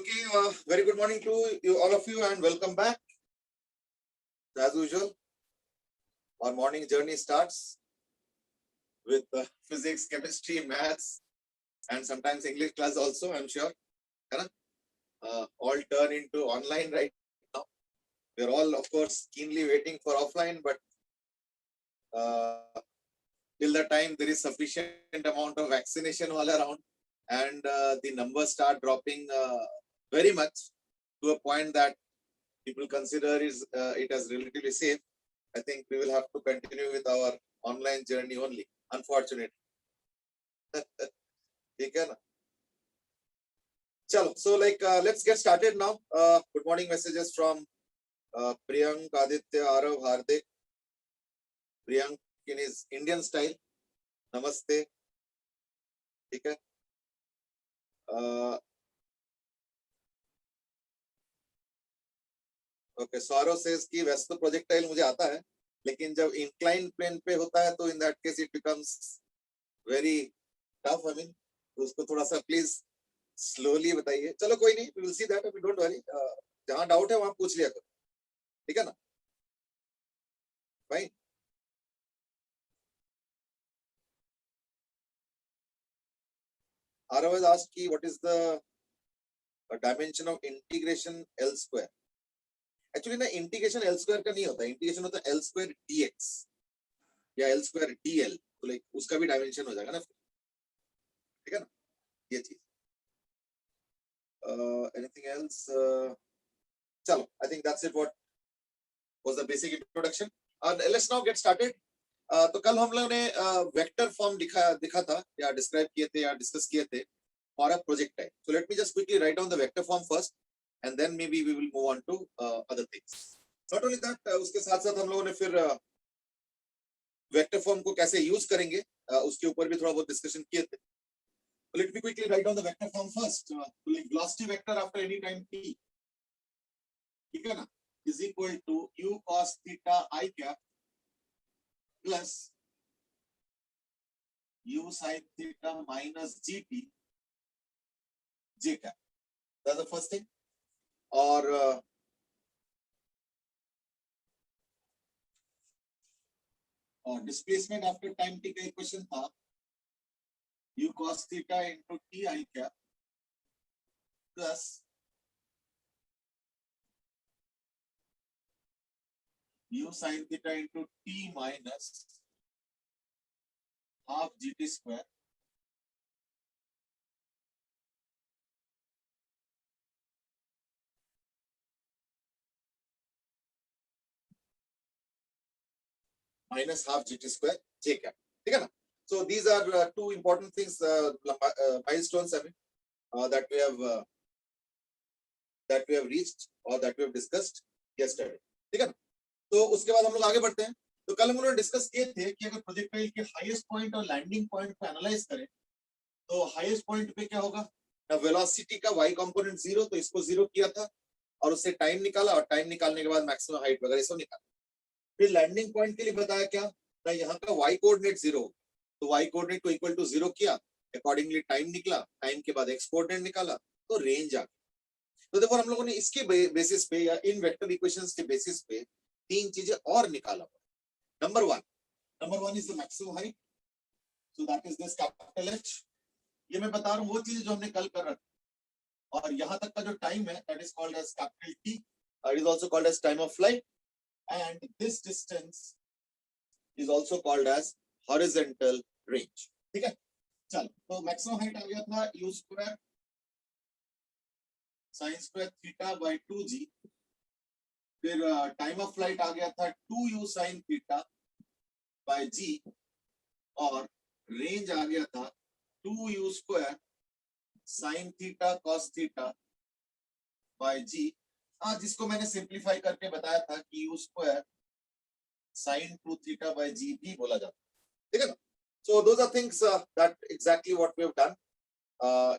Okay, very good morning to you, all of you, and welcome back. As usual, our morning journey starts with physics, chemistry, maths, and sometimes English class also, I'm sure. All turn into online right now. We're all, of course, keenly waiting for offline, but till the time there is sufficient amount of vaccination all around, and the numbers start dropping very much to a point that people consider it as relatively safe, I think we will have to continue with our online journey only, unfortunately. Chalo, so let's get started now. Good morning messages from Priyank, Aditya, Arav, Hardik. Priyank in his Indian style. Namaste. Okay. Okay, Saurav says कि वैसे तो projectile मुझे आता है, लेकिन जब incline plane पे होता है तो in that case it becomes very tough. I mean उसको थोड़ा सा प्लीज स्लोली बताइए. चलो कोई नहीं, we will see that, don't worry. जहां डाउट है वहां पूछ लिया करो, ठीक है ना भाई. Arav has asked ki what is the dimension of integration L square. Actually ना इंटीग्रेशन L square का नहीं होता, इंटीग्रेशन होता है L square dx या L square dl, तो लाइक उसका भी डायमेंशन हो जाएगा ना, ठीक है ना ये चीज. Anything else? चलो, I think that's it. What was the basic introduction? Let's now get started. तो कल हम लोगों ने वेक्टर फॉर्म दिखा था या डिस्क्राइब किए थे या डिस्कस किए थे for a projectile. So let me just quickly write down the vector form first, and then maybe we will move on to other things. Not only that, उसके साथ साथ हम लोगों ने फिर वेक्टर फॉर्म को कैसे यूज करेंगे उसके ऊपर भी थोड़ा बहुत डिस्कशन किए थे. Let me quickly write down the vector form first. Like velocity vector after any time t, ठीक है ना, is equal to u cos theta I cap plus u sin theta minus gt j cap. That's the first thing. और displacement after time t का equation था u cos theta into t I cap plus u sin theta into t minus half gt square minus half gt square j cap, ठीक है ना. So these are two important things, milestones, I mean, that we have reached or that we have discussed yesterday, ठीक है ना. तो उसके बाद हम लोग आगे बढ़ते हैं. तो कल हम लोग डिस्कस किए थे कि अगर प्रोजेक्टाइल के हाईएस्ट पॉइंट और लैंडिंग पॉइंट को एनालाइज करें तो हाईएस्ट पॉइंट पे क्या होगा, वेलोसिटी का y कंपोनेंट 0, तो इसको 0 किया था और उससे टाइम निकाला और टाइम निकालने के बाद मैक्सिमम हाइट वगैरह सब निकाला. फिर लैंडिंग पॉइंट के लिए बताया क्या ना, यहाँ का y कोऑर्डिनेट 0, तो y कोऑर्डिनेट को इक्वल टू 0 किया, अकॉर्डिंगली टाइम निकला, टाइम के बाद x कोऑर्डिनेट निकाला तो रेंज आ गई. तो देखो हम लोगों ने इसके बेसिस पे या इन वेक्टर इक्वेशंस के बेसिस पे तीन चीजें और निकाला. Number one is the maximum height, so that is this capital H. ये मैं बता रहा हूँ वो चीजें जो हमने कल कर रखी, और यहाँ तक का जो टाइम है that is called as capital T. It is also called as time of flight, and this distance is also called as horizontal range, ठीक है. चल, तो मैक्सिमम हाइट आ गया था u square sin square theta by 2g. फिर time of flight आ गया था 2u sin theta by g, और रेंज आ गया था 2u square sin theta cos theta bye g, जिसको मैंने सिंप्लीफाई करके बताया था कि u square sin 2 theta by g भी बोला जाता है, ठीक है ना. So those are things that exactly what we have done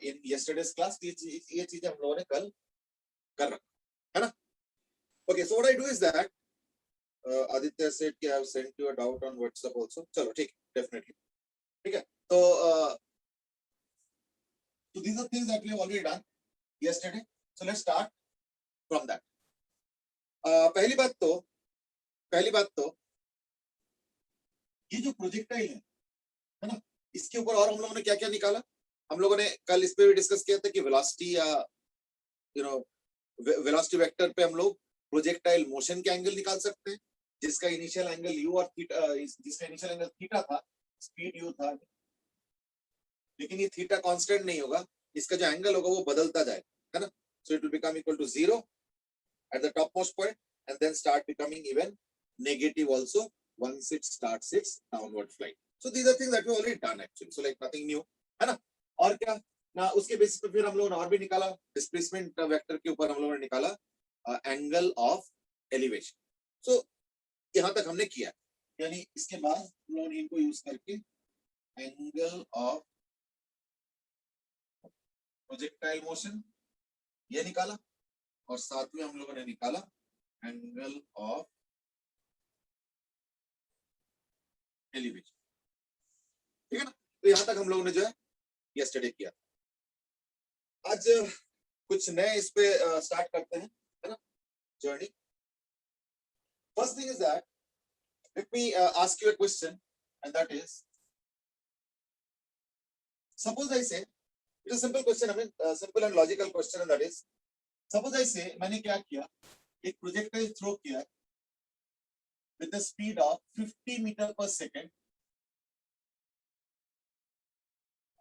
in yesterday's class. ये चीजें हम लोगों ने कल कर रखा है ना. Okay, so what I do is that Aditya said कि I have sent you a doubt on WhatsApp also. चलो ठीक, definitely, ठीक है. So these are things that we have already done yesterday. So let's start from that. पहली बात तो ये जो प्रोजेक्टाइल है ना, इसके ऊपर और हम लोगों ने क्या क्या निकाला। हम लोगों ने कल इस पे भी डिस्कस किया था कि वेलोसिटी या वेलोसिटी वेक्टर पे हम लोग प्रोजेक्टाइल मोशन के एंगल निकाल सकते हैं, जिसका इनिशियल एंगल u और थीटा, जिसका इनिशियल एंगल थीटा था, स्पीड u था, लेकिन ये थीटा कांस्टेंट नहीं होगा, इसका जो एंगल होगा वो बदलता जाएगा, है ना। So it will become equal to 0 at the topmost point and then start becoming even negative also once it starts its downward flight. So these are things that we already done actually, so like nothing new, है ना। और क्या ना, उसके basis पे फिर हम लोगों ने और भी निकाला, डिस्प्लेसमेंट वेक्टर के ऊपर हम लोगों ने निकाला एंगल ऑफ एलिवेशन। सो यहाँ तक हमने किया, यानी इसके बाद हम लोगों ने इनको यूज करके एंगल ऑफ प्रोजेक्टाइल मोशन ये निकाला, और साथ में हम लोगों ने निकाला एंगल ऑफ एलिवेशन, ठीक है ना। तो यहां तक हम लोगों ने जो है यस्टरडे किया। आज कुछ नए इस पे स्टार्ट करते हैं, है ना, journey. First thing is that let me ask you a question, and that is suppose I say, it is simple question, I mean simple and logical question, and that is suppose I say मैंने क्या किया, एक projectile throw किया with the speed of 50 meter per second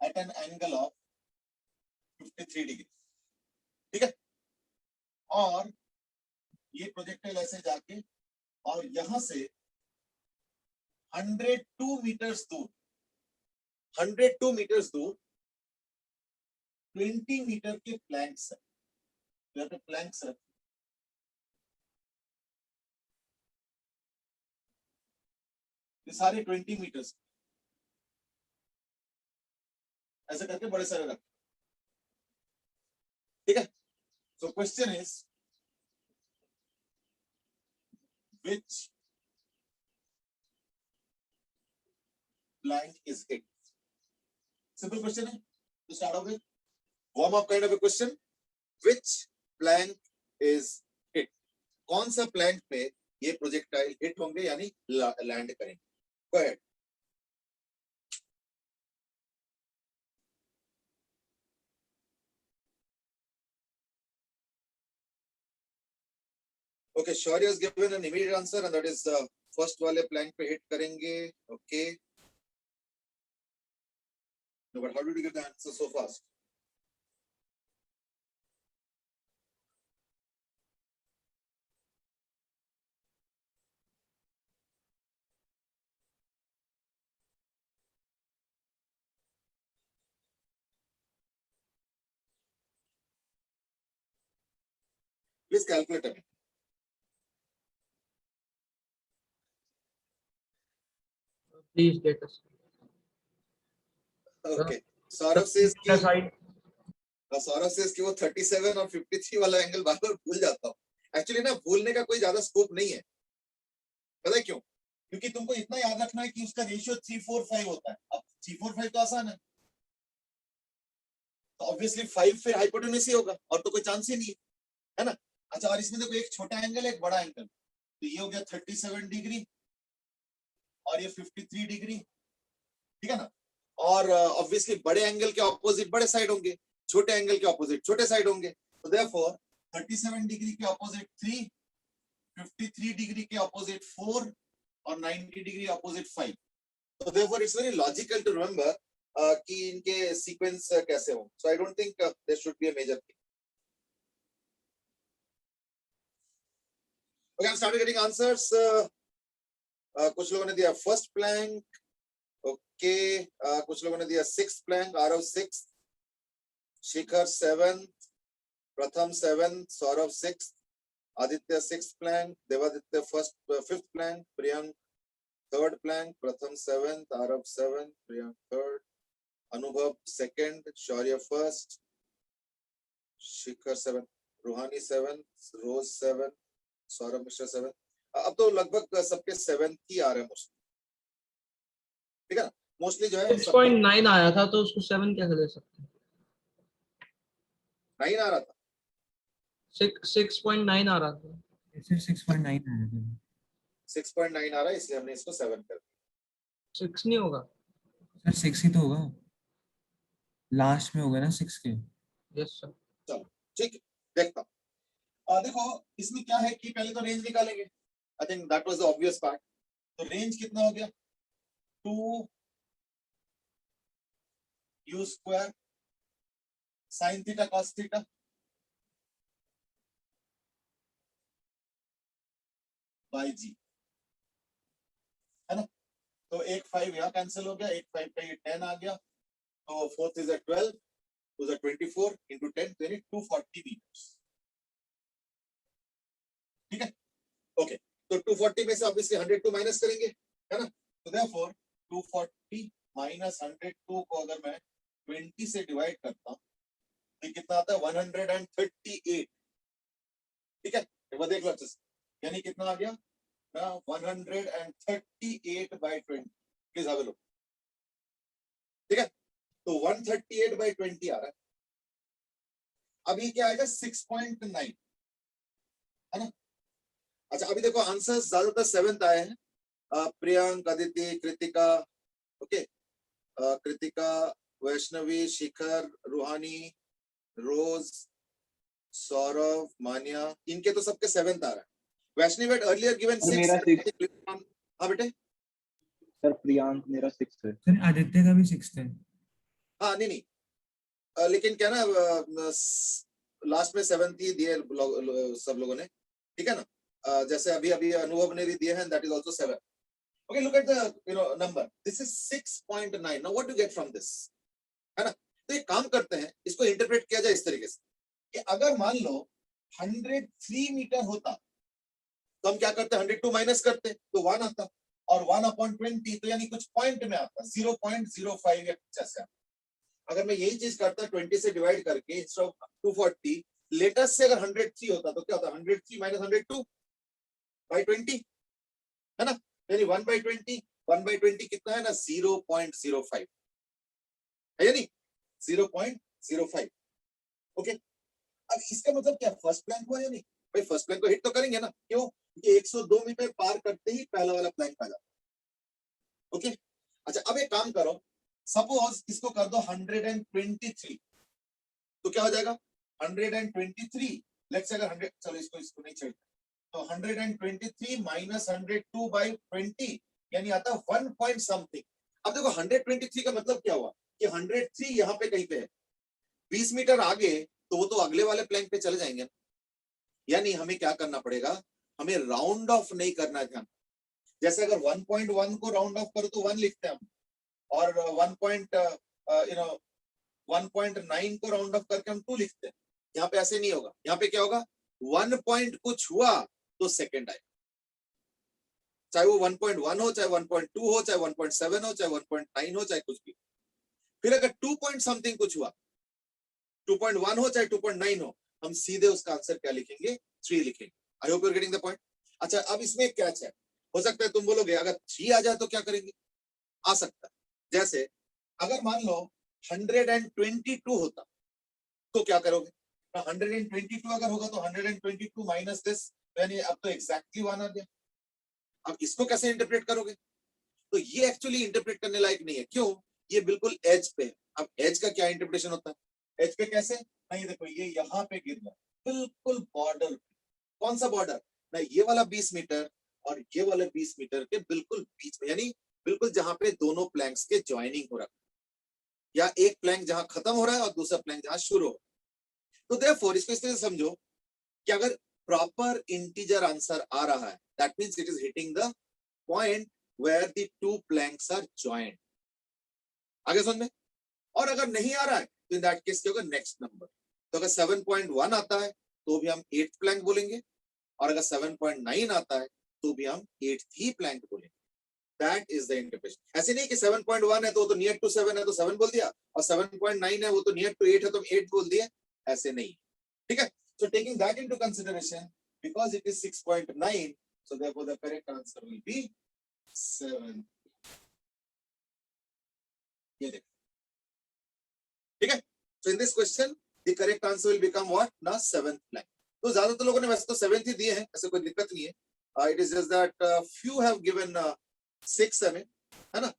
at an angle of 53 degree, ठीक है। और ये projectile ऐसे जाके और यहां से 102 मीटर्स दूर 20 मीटर के प्लैंक्स है, यहाँ पे प्लैंक्स है, ये सारे 20 मीटर्स ऐसे करके बड़े सारे रख, ठीक है। So question is which plank is hit? Simple question है, to start off with, warm up kind of a question. Which plank is hit? कौन सा प्लैंक पे ये प्रोजेक्टाइल हिट होंगे यानी लैंड करेंगे? Go ahead. Okay, Shaurya has given an immediate answer, and that is first वाले Planck पे hit करेंगे. Okay. No, but how did you get the answer so fast? Please calculate it. Please let us. Okay. Saurav says कि वो 37 और 53 वाला angle बार बार भूल जाता हूँ। एक्चुअली ना भूलने का कोई ज्यादा स्कोप नहीं है, पता है क्यों? क्योंकि तुमको इतना याद रखना है कि उसका रेशियो 345 होता है। अब 345 तो आसान है, तो ऑब्वियसली 5 फिर हाइपोटेन्यूज ही होगा, और तो कोई चांस ही नहीं है ना। अच्छा, और इसमें देखो एक छोटा एंगल है एक बड़ा एंगल, तो ये हो गया 37 डिग्री और ये 53 डिग्री, ठीक है ना। और ऑब्वियसली बड़े एंगल के ऑपोजिट बड़े साइड होंगे, छोटे एंगल के ऑपोजिट छोटे साइड होंगे, तो देयरफॉर 37 डिग्री के ऑपोजिट 3, 53 डिग्री के ऑपोजिट 4 और 90 डिग्री ऑपोजिट 5। तो therefore it's very logical to remember कि इनके सीक्वेंस कैसे हो। So I don't think there should be a major thing. Okay, I am started getting answers. कुछ लोगों ने दिया फर्स्ट प्लैंक, ओके, कुछ लोगों ने दिया 6th प्लैंक, आरव 6, शिखर 7, Pratham 7, Saurabh 6, Aditya 6th plank, Devaditya 5th plank, Priyank 3rd plank, Pratham 7th, Aarav 7, Priyank 3rd, अनुभव 2nd, शौर्य 1st, शिखर 7, रूहानी 7, रोज 7, सौरभ मिश्रा 7। अब तो लगभग सबके 7th ही आ रहे हैं मोस्टली, ठीक है ना। मोस्टली जो है 6.9 आया था, तो उसको 7 कैसे ले सकते हैं? 9 आ रहा था। 6.9 आ रहा था. सिर्फ 6.9 आ रहा था. 6.9 आ रहा है, इसलिए हमने इसको 7 कर दिया. 6 नहीं होगा. सर 6 ही तो होगा, लास्ट में होगा ना 6 के. Yes sir. चलो ठीक है, देखता हूँ. देखो इसमें क्या है कि पहले तो रेंज निकालेंगे. I think that was the obvious part. तो रेंज कितना हो गया? 2 u square sin theta cos theta by g, है ना. तो एक 5 यहाँ कैंसिल हो गया, एक 5 का ये 10 आ गया. तो 4 is 12, 2 is 24 into 10, यानी 240 मीटर्स. ठीक है, ओके. तो 240 में से ऑब्वियसली 102 माइनस करेंगे, है ना. तो देयरफॉर 240 माइनस 102 को अगर मैं 20 से डिवाइड करता हूँ तो कितना आता है? 138. ठीक है, एक बार देख लो अच्छे से. यानी कितना आ गया? 138 by 20. Please have a look. ठीक है, तो 138 by 20 आ रहा है. अब ये क्या आएगा? 6.9, है ना. अच्छा, अभी देखो आंसर्स ज्यादातर 7th आए हैं. प्रियांक, अदिति, कृतिका, ओके, कृतिका, वैष्णवी, शिखर, रूहानी, रोज, सौरभ, मान्या, इनके तो सबके 7th आ रहा है. Vaishnavi had earlier given sir 6. मेरा 6. हाँ बेटे. सर प्रियांक मेरा 6 है. सर आदित्य का भी 6 है. हाँ नहीं, लेकिन क्या ना, लास्ट में 7th ही दिए सब लोगों ने. ठीक है ना. जैसे अभी अभी अनुभव ने भी दिए हैं, that is also 7. Okay, look at the number. This is 6.9. Now what do you get from this? है ना. तो एक काम करते हैं, इसको इंटरप्रेट किया जाए इस तरीके से कि अगर मान लो 103 मीटर होता तो हम क्या करते? 102 माइनस करते तो 1 आता, और 1/20 तो यानी कुछ पॉइंट में आता, 0.05 या कुछ ऐसा. अगर मैं यही चीज करता 20 से डिवाइड करके इंस्टेड ऑफ 240, लेटेस्ट से अगर 103 होता तो क्या होता? 103 माइनस 102 बाय 20, है ना. यानी 1/20, 1/20 कितना है ना? 0.05 है, यानी 0.05. ओके, अब इसका मतलब क्या? फर्स्ट प्लैंक हुआ या नहीं? भाई फर्स्ट प्लैंक को हिट तो करेंगे ना. क्यों? ये 102 मीटर पार करते ही पहला वाला प्लैंक आ जाता. ओके, अच्छा अब एक काम करो, सपोज इसको कर दो 123, तो क्या हो जाएगा? 123. लेट्स से अगर 100, चलो इसको नहीं छेड़ते, तो 123 माइनस 102 बाई 20 यानी आता 1 पॉइंट समथिंग. अब देखो 123 का मतलब क्या हुआ कि 103 यहाँ पे कहीं पे है. 20 मीटर आगे तो वो तो अगले वाले प्लैंक पे चले जाएंगे. यानी हमें क्या करना पड़ेगा? हमें राउंड ऑफ नहीं करना है. ध्यान, जैसे अगर 1.1 को राउंड ऑफ करो तो 1 लिखते हैं हम, और 1.9 को राउंड ऑफ करके हम 2 लिखते हैं. यहाँ पे ऐसे नहीं होगा. यहाँ पे क्या होगा? 1 पॉइंट कुछ हुआ तो सेकंड आएगा, चाहे वो 1.1 हो, चाहे 1.2 हो, चाहे 1.7 हो, चाहे 1.9 हो, चाहे कुछ भी. फिर अगर 2 पॉइंट समथिंग कुछ हुआ, 2.1 हो चाहे 2.9 हो, हम सीधे उसका आंसर क्या लिखेंगे? 3 लिखेंगे. I hope you are getting the point. अच्छा, अब इसमें एक कैच है. हो सकता है तुम बोलोगे अगर 3 आ जाए तो क्या करेंगे? आ सकता है. जैसे अगर मान लो 122 होता तो क्या करोगे? 122 अगर होगा तो 122 माइनस दिस, यानी अब तो एग्जैक्टली 1 आ गया. अब इसको कैसे इंटरप्रेट करोगे? तो ये एक्चुअली इंटरप्रेट करने लायक नहीं है. क्यों? ये बिल्कुल एज पे है. अब एज का क्या इंटरप्रिटेशन होता है? एज पे कैसे? नहीं देखो, ये यहाँ पे गिर रहा है बिल्कुल बॉर्डर. कौन सा बॉर्डर? ना ये वाला 20 मीटर और ये वाला 20 मीटर के बिल्कुल बीच में, यानी बिल्कुल जहां पे दोनों प्लैंक्स के ज्वाइनिंग हो रहा है, या एक प्लैंक जहां खत्म हो रहा है और दूसरा प्लैंक जहां शुरू हो रहा है. तो देयरफॉर इसको इस तरह से समझो कि अगर प्रॉपर इंटीजर आंसर आ रहा है, that means it is hitting the point where the 2 planks are joined. आगे समझ में? और अगर नहीं आ रहा है तो इन दैट केस क्या होगा? Next number. तो अगर 7.1 आता है तो भी हम 8th प्लैंक बोलेंगे, और अगर 7.9 आता है तो भी हम 8th ही प्लैंक बोलेंगे. That is the interpretation. ऐसे नहीं कि 7.1 है तो नियर टू 7 है तो 7 बोल दिया, और 7.9 है वो तो नियर टू 8 है तो 8 बोल दिया. ऐसे नहीं. ठीक है. So taking that into consideration, because it is 6.9, so therefore the correct answer will be 7. ये देखो. ठीक है. So in this question, the correct answer will become what? Now 7th blank. तो ज्यादातर लोगों ने वैसे तो 7th ही दिए हैं, ऐसे कोई दिक्कत नहीं है. It is just that few have given 6 हमें, है ना.